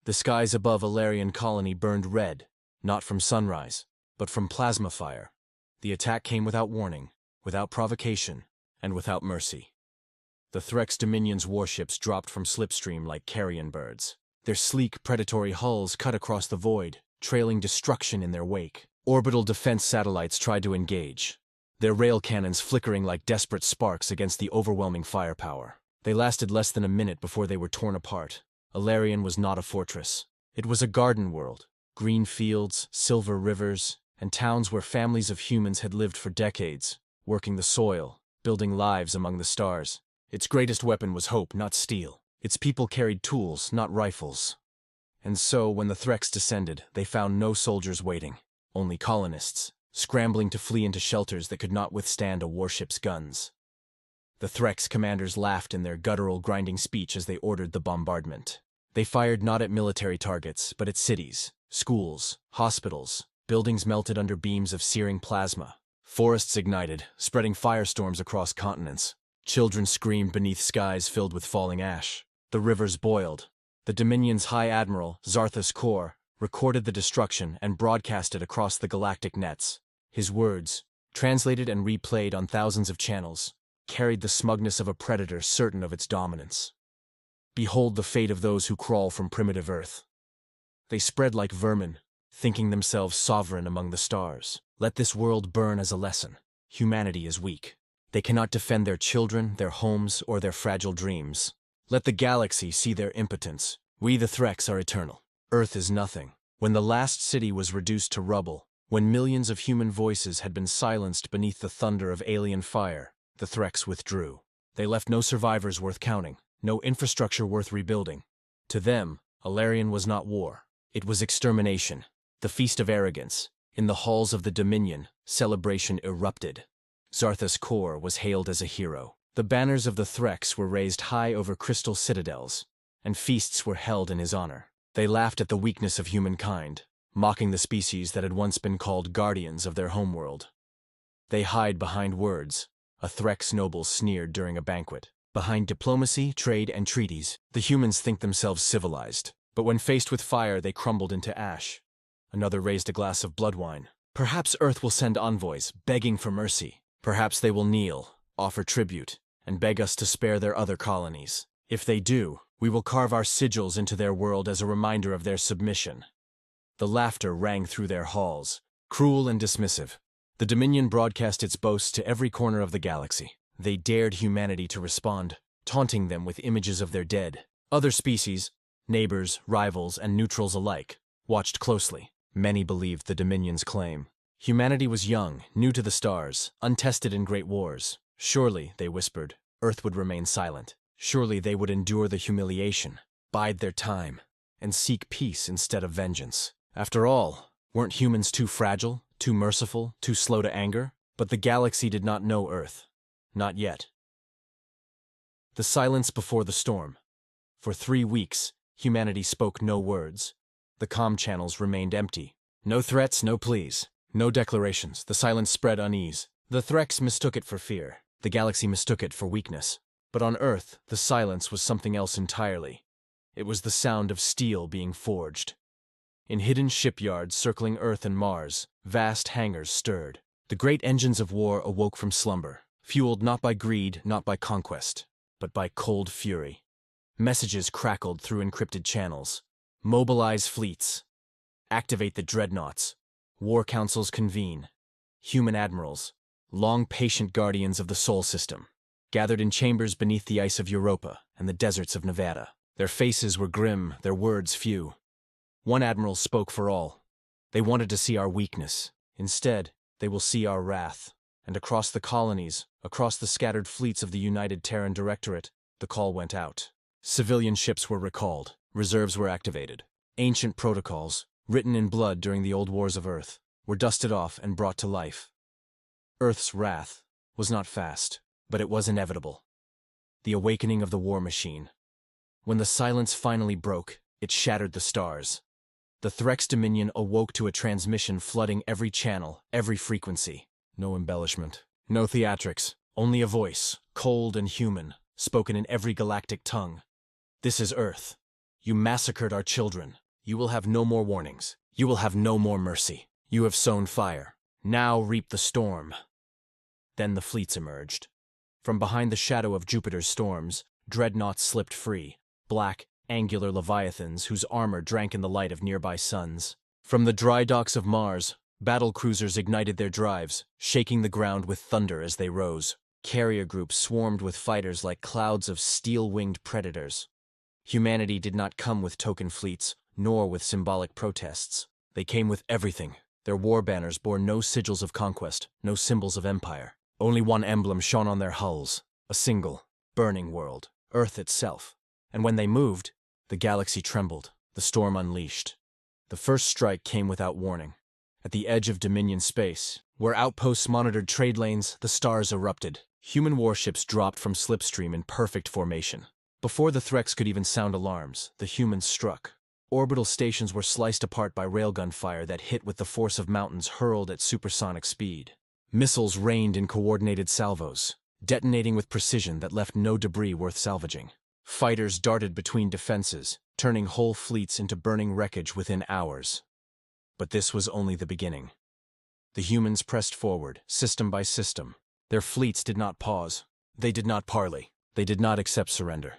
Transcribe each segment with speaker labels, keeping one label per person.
Speaker 1: The skies above Alarian colony burned red, not from sunrise, but from plasma fire. The attack came without warning, without provocation, and without mercy. The Threx Dominion's warships dropped from slipstream like carrion birds. Their sleek, predatory hulls cut across the void, trailing destruction in their wake. Orbital defense satellites tried to engage, their rail cannons flickering like desperate sparks against the overwhelming firepower. They lasted less than a minute before they were torn apart. Alarian was not a fortress. It was a garden world. Green fields, silver rivers, and towns where families of humans had lived for decades, working the soil, building lives among the stars. Its greatest weapon was hope, not steel. Its people carried tools, not rifles. And so, when the Threx descended, they found no soldiers waiting, only colonists, scrambling to flee into shelters that could not withstand a warship's guns. The Threx commanders laughed in their guttural, grinding speech as they ordered the bombardment. They fired not at military targets, but at cities, schools, hospitals. Buildings melted under beams of searing plasma. Forests ignited, spreading firestorms across continents. Children screamed beneath skies filled with falling ash. The rivers boiled. The Dominion's High Admiral, Zarthus Kor, recorded the destruction and broadcast it across the galactic nets. His words, translated and replayed on thousands of channels, carried the smugness of a predator certain of its dominance. Behold the fate of those who crawl from primitive Earth. They spread like vermin, thinking themselves sovereign among the stars. Let this world burn as a lesson. Humanity is weak. They cannot defend their children, their homes, or their fragile dreams. Let the galaxy see their impotence. We the Threx are eternal. Earth is nothing. When the last city was reduced to rubble, when millions of human voices had been silenced beneath the thunder of alien fire, the Threx withdrew. They left no survivors worth counting, no infrastructure worth rebuilding. To them, Alarian was not war. It was extermination. The feast of arrogance. In the halls of the Dominion, celebration erupted. Zarthus Kor was hailed as a hero. The banners of the Threx were raised high over crystal citadels, and feasts were held in his honor. They laughed at the weakness of humankind, mocking the species that had once been called guardians of their homeworld. They hide behind words, a Threx noble sneered during a banquet. Behind diplomacy, trade, and treaties, the humans think themselves civilized. But when faced with fire, they crumbled into ash. Another raised a glass of blood wine. Perhaps Earth will send envoys, begging for mercy. Perhaps they will kneel, offer tribute, and beg us to spare their other colonies. If they do, we will carve our sigils into their world as a reminder of their submission. The laughter rang through their halls, cruel and dismissive. The Dominion broadcast its boasts to every corner of the galaxy. They dared humanity to respond, taunting them with images of their dead. Other species, neighbors, rivals, and neutrals alike, watched closely. Many believed the Dominion's claim. Humanity was young, new to the stars, untested in great wars. Surely, they whispered, Earth would remain silent. Surely they would endure the humiliation, bide their time, and seek peace instead of vengeance. After all, weren't humans too fragile, too merciful, too slow to anger? But the galaxy did not know Earth. Not yet. The silence before the storm. For 3 weeks, humanity spoke no words. The comm channels remained empty. No threats, no pleas. No declarations. The silence spread unease. The Threx mistook it for fear. The galaxy mistook it for weakness. But on Earth, the silence was something else entirely. It was the sound of steel being forged. In hidden shipyards circling Earth and Mars, vast hangars stirred. The great engines of war awoke from slumber, fueled not by greed, not by conquest, but by cold fury. Messages crackled through encrypted channels. Mobilize fleets. Activate the dreadnoughts. War councils convene. Human admirals, long patient guardians of the Sol system, gathered in chambers beneath the ice of Europa and the deserts of Nevada. Their faces were grim, their words few. One admiral spoke for all. They wanted to see our weakness. Instead, they will see our wrath. And across the colonies, across the scattered fleets of the United Terran Directorate, the call went out. Civilian ships were recalled. Reserves were activated. Ancient protocols, written in blood during the old wars of Earth, were dusted off and brought to life. Earth's wrath was not fast, but it was inevitable. The awakening of the war machine. When the silence finally broke, it shattered the stars. The Threx Dominion awoke to a transmission flooding every channel, every frequency. No embellishment, no theatrics, only a voice, cold and human, spoken in every galactic tongue. This is Earth. You massacred our children. You will have no more warnings. You will have no more mercy. You have sown fire. Now reap the storm." Then the fleets emerged. From behind the shadow of Jupiter's storms, dreadnoughts slipped free, black, angular leviathans whose armor drank in the light of nearby suns. From the dry docks of Mars, battle cruisers ignited their drives, shaking the ground with thunder as they rose. Carrier groups swarmed with fighters like clouds of steel-winged predators. Humanity did not come with token fleets, nor with symbolic protests. They came with everything. Their war banners bore no sigils of conquest, no symbols of empire. Only one emblem shone on their hulls, a single, burning world, Earth itself. And when they moved, the galaxy trembled, the storm unleashed. The first strike came without warning. At the edge of Dominion space, where outposts monitored trade lanes, the stars erupted. Human warships dropped from slipstream in perfect formation. Before the Threx could even sound alarms, the humans struck. Orbital stations were sliced apart by railgun fire that hit with the force of mountains hurled at supersonic speed. Missiles rained in coordinated salvos, detonating with precision that left no debris worth salvaging. Fighters darted between defenses, turning whole fleets into burning wreckage within hours. But this was only the beginning. The humans pressed forward, system by system. Their fleets did not pause. They did not parley. They did not accept surrender.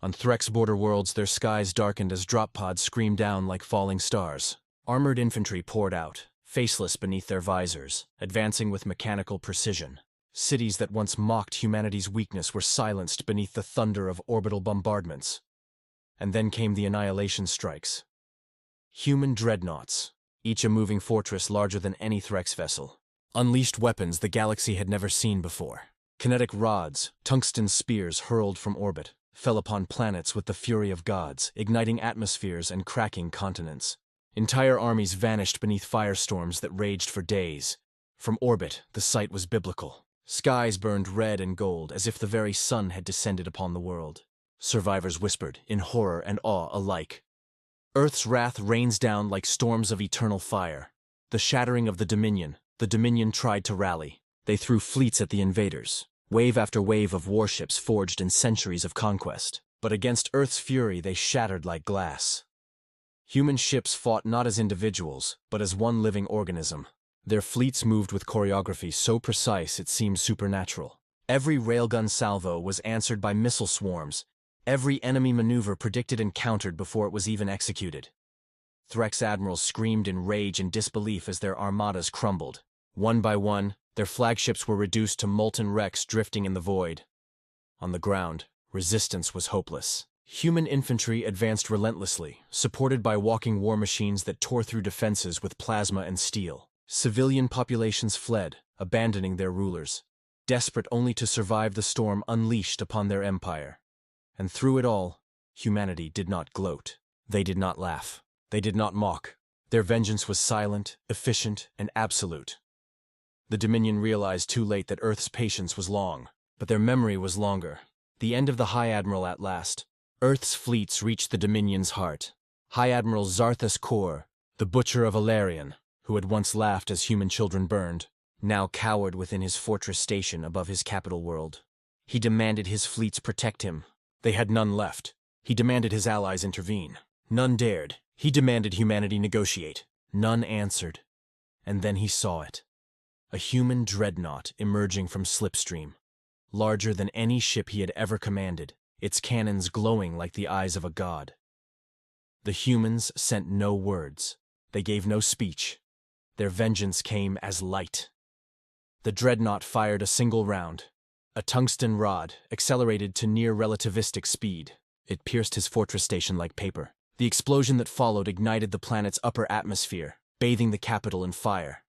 Speaker 1: On Threx border worlds, their skies darkened as drop pods screamed down like falling stars. Armored infantry poured out, faceless beneath their visors, advancing with mechanical precision. Cities that once mocked humanity's weakness were silenced beneath the thunder of orbital bombardments. And then came the annihilation strikes. Human dreadnoughts, each a moving fortress larger than any Threx vessel, unleashed weapons the galaxy had never seen before. Kinetic rods, tungsten spears hurled from orbit, fell upon planets with the fury of gods, igniting atmospheres and cracking continents. Entire armies vanished beneath firestorms that raged for days. From orbit, the sight was biblical. Skies burned red and gold as if the very sun had descended upon the world. Survivors whispered, in horror and awe alike. Earth's wrath rains down like storms of eternal fire. The shattering of the Dominion tried to rally. They threw fleets at the invaders. Wave after wave of warships forged in centuries of conquest. But against Earth's fury they shattered like glass. Human ships fought not as individuals, but as one living organism. Their fleets moved with choreography so precise it seemed supernatural. Every railgun salvo was answered by missile swarms. Every enemy maneuver predicted and countered before it was even executed. Threx admirals screamed in rage and disbelief as their armadas crumbled. One by one, their flagships were reduced to molten wrecks drifting in the void. On the ground, resistance was hopeless. Human infantry advanced relentlessly, supported by walking war machines that tore through defenses with plasma and steel. Civilian populations fled, abandoning their rulers, desperate only to survive the storm unleashed upon their empire. And through it all, humanity did not gloat. They did not laugh. They did not mock. Their vengeance was silent, efficient, and absolute. The Dominion realized too late that Earth's patience was long, but their memory was longer. The end of the High Admiral at last. Earth's fleets reached the Dominion's heart. High Admiral Zarthus Kor, the butcher of Alarion, who had once laughed as human children burned, now cowered within his fortress station above his capital world. He demanded his fleets protect him. They had none left. He demanded his allies intervene. None dared. He demanded humanity negotiate. None answered. And then he saw it. A human dreadnought emerging from slipstream, larger than any ship he had ever commanded, its cannons glowing like the eyes of a god. The humans sent no words. They gave no speech. Their vengeance came as light. The dreadnought fired a single round. A tungsten rod, accelerated to near relativistic speed. It pierced his fortress station like paper. The explosion that followed ignited the planet's upper atmosphere, bathing the capital in fire.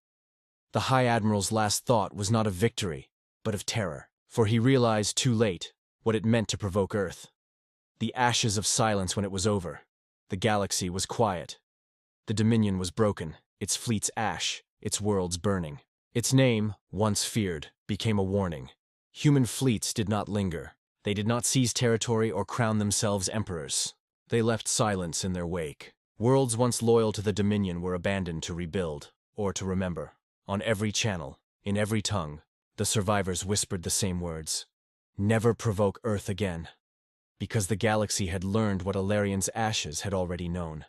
Speaker 1: The High Admiral's last thought was not of victory, but of terror, for he realized too late what it meant to provoke Earth. The ashes of silence when it was over. The galaxy was quiet. The Dominion was broken, its fleets ash, its worlds burning. Its name, once feared, became a warning. Human fleets did not linger. They did not seize territory or crown themselves emperors. They left silence in their wake. Worlds once loyal to the Dominion were abandoned to rebuild, or to remember. On every channel, in every tongue, the survivors whispered the same words. Never provoke Earth again. because the galaxy had learned what Alarian's ashes had already known.